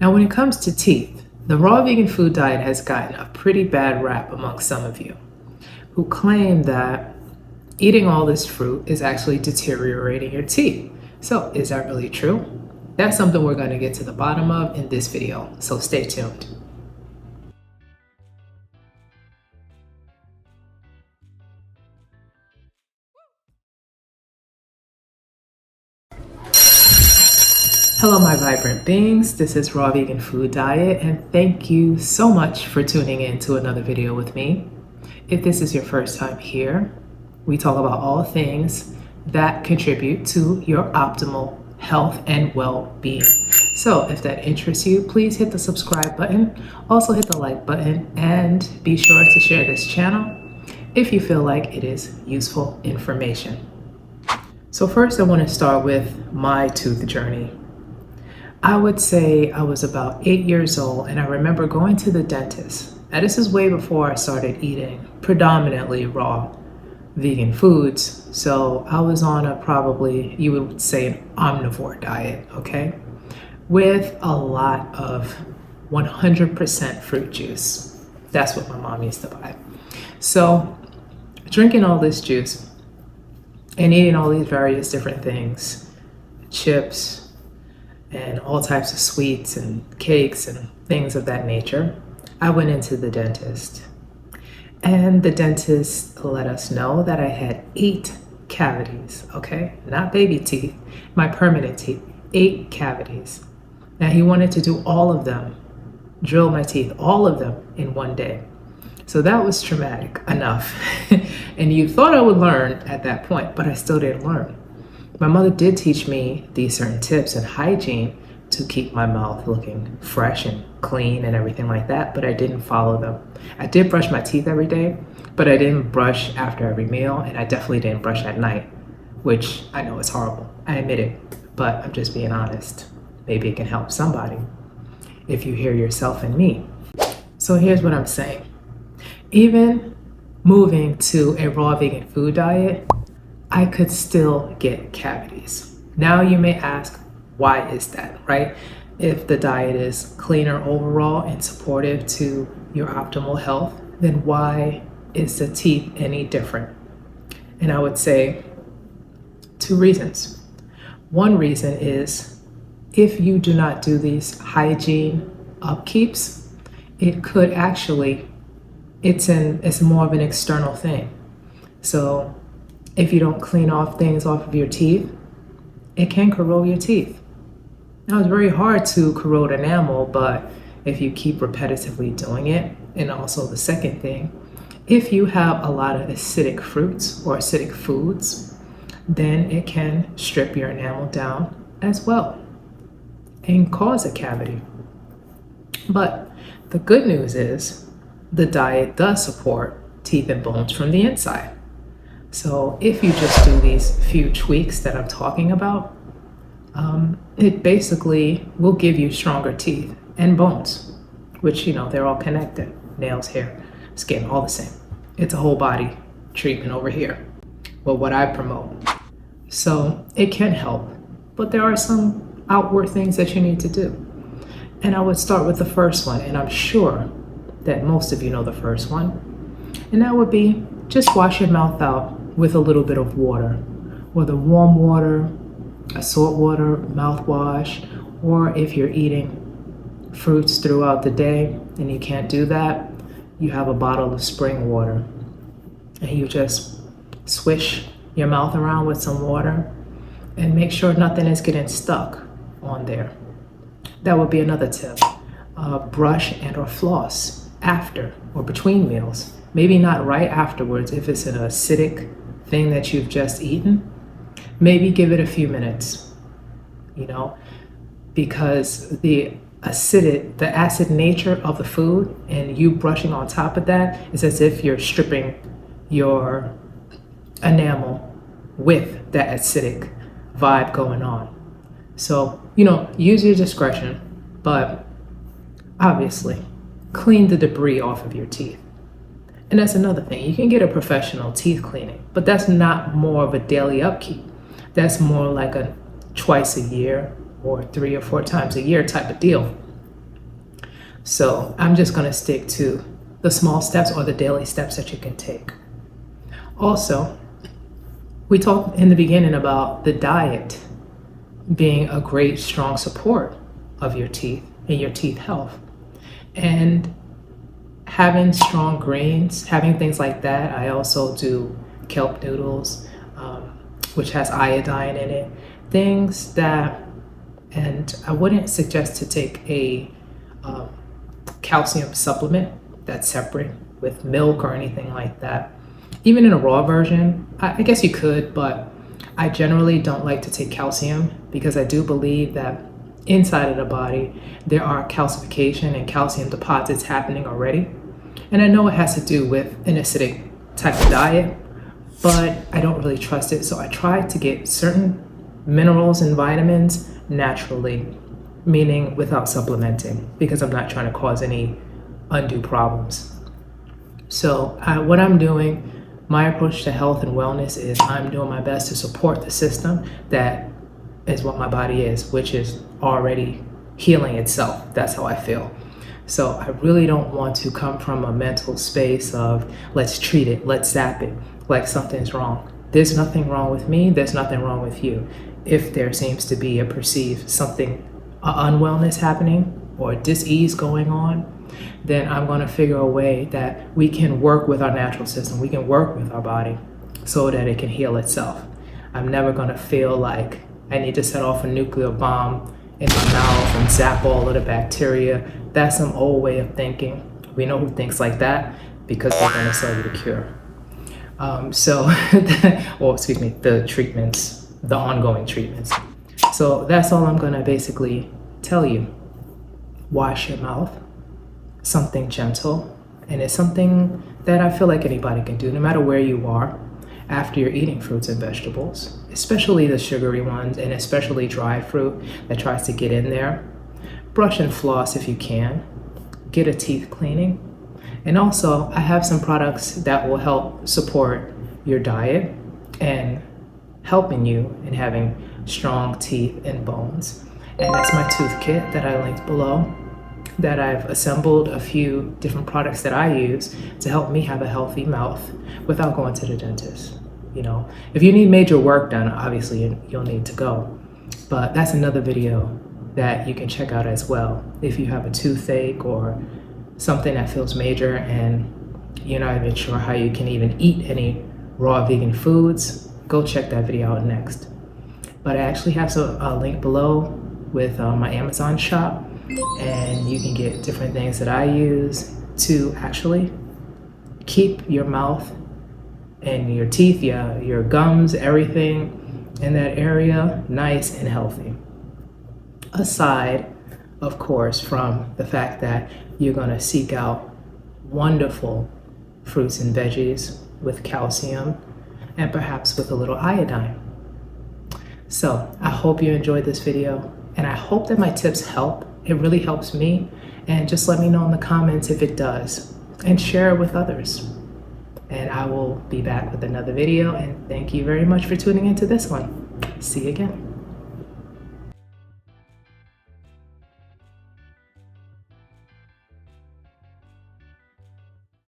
Now, when it comes to teeth, the raw vegan food diet has gotten a pretty bad rap amongst some of you who claim that eating all this fruit is actually deteriorating your teeth. So, is that really true? That's something we're going to get to the bottom of in this video, so stay tuned. Hello, my vibrant beings. This is Raw Vegan Food Diet, and thank you so much for tuning in to another video with me. If this is your first time here, we talk about all things that contribute to your optimal health and well-being. So if that interests you, please hit the subscribe button, also hit the like button, and be sure to share this channel if you feel like it is useful information. So first, I want to start with my tooth journey. I would say I was about 8 years old, and I remember going to the dentist. Now, this is way before I started eating predominantly raw vegan foods. So I was on a probably, you would say, an omnivore diet, okay? With a lot of 100% fruit juice. That's what my mom used to buy. So drinking all this juice and eating all these various different things, chips, and all types of sweets and cakes and things of that nature, I went into the dentist. And the dentist let us know that I had 8 cavities, okay? Not baby teeth, my permanent teeth, 8 cavities. Now he wanted to do all of them, drill my teeth, all of them in one day. So that was traumatic enough. And you thought I would learn at that point, but I still didn't learn. My mother did teach me these certain tips and hygiene to keep my mouth looking fresh and clean and everything like that, but I didn't follow them. I did brush my teeth every day, but I didn't brush after every meal, and I definitely didn't brush at night, which I know is horrible. I admit it, but I'm just being honest. Maybe it can help somebody if you hear yourself in me. So here's what I'm saying. Even moving to a raw vegan food diet, I could still get cavities. Now you may ask, why is that, right? If the diet is cleaner overall and supportive to your optimal health, then why is the teeth any different? And I would say 2 reasons. One reason is if you do not do these hygiene upkeeps, it could actually, it's more of an external thing. So if you don't clean off things off of your teeth, it can corrode your teeth. Now, it's very hard to corrode enamel, but if you keep repetitively doing it, and also the second thing, if you have a lot of acidic fruits or acidic foods, then it can strip your enamel down as well and cause a cavity. But the good news is the diet does support teeth and bones from the inside. So if you just do these few tweaks that I'm talking about, it basically will give you stronger teeth and bones, which, you know, they're all connected. Nails, hair, skin, all the same. It's a whole body treatment over here. Well, what I promote. So it can help, but there are some outward things that you need to do. And I would start with the first one, and I'm sure that most of you know the first one. And that would be just wash your mouth out with a little bit of water, whether warm water, a salt water mouthwash, or if you're eating fruits throughout the day and you can't do that, you have a bottle of spring water and you just swish your mouth around with some water and make sure nothing is getting stuck on there. That would be another tip. Brush and or floss after or between meals. Maybe not right afterwards if it's an acidic thing that you've just eaten. Maybe give it a few minutes, you know, because the acid nature of the food and you brushing on top of that is as if you're stripping your enamel with that acidic vibe going on. So, you know, use your discretion, but obviously clean the debris off of your teeth. And that's another thing. You can get a professional teeth cleaning, but that's not more of a daily upkeep. That's more like a twice a year or 3 or 4 times a year type of deal. So I'm just going to stick to the small steps or the daily steps that you can take. Also, we talked in the beginning about the diet being a great, strong support of your teeth and your teeth health. And having strong greens, having things like that. I also do kelp noodles, which has iodine in it. Things that, and I wouldn't suggest to take a calcium supplement that's separate with milk or anything like that. Even in a raw version, I guess you could, but I generally don't like to take calcium because I do believe that inside of the body there are calcification and calcium deposits happening already. And I know it has to do with an acidic type of diet, but I don't really trust it. So I try to get certain minerals and vitamins naturally, meaning without supplementing, because I'm not trying to cause any undue problems. So what I'm doing, my approach to health and wellness is I'm doing my best to support the system that is what my body is, which is already healing itself. That's how I feel. So I really don't want to come from a mental space of let's treat it, let's zap it, like something's wrong. There's nothing wrong with me, there's nothing wrong with you. If there seems to be a perceived something, unwellness happening or dis-ease going on, then I'm going to figure a way that we can work with our natural system, we can work with our body so that it can heal itself. I'm never going to feel like I need to set off a nuclear bomb in my mouth and zap all of the bacteria. That's some old way of thinking. We know who thinks like that because they're going to sell you the cure. The treatments, the ongoing treatments. So that's all I'm going to basically tell you. Wash your mouth. Something gentle. And it's something that I feel like anybody can do, no matter where you are, after you're eating fruits and vegetables, especially the sugary ones and especially dry fruit that tries to get in there. Brush and floss if you can. Get a teeth cleaning. And also, I have some products that will help support your diet and helping you in having strong teeth and bones. And that's my tooth kit that I linked below, that I've assembled a few different products that I use to help me have a healthy mouth without going to the dentist. You know, if you need major work done, obviously you'll need to go. But that's another video that you can check out as well. If you have a toothache or something that feels major and you're not even sure how you can even eat any raw vegan foods, go check that video out next. But I actually have a link below with my Amazon shop, and you can get different things that I use to actually keep your mouth and your teeth, your gums, everything in that area nice and healthy. Aside, of course, from the fact that you're going to seek out wonderful fruits and veggies with calcium and perhaps with a little iodine. So I hope you enjoyed this video, and I hope that my tips help. It really helps me, and just let me know in the comments if it does, and share it with others. And I will be back with another video, and thank you very much for tuning into this one. See you again.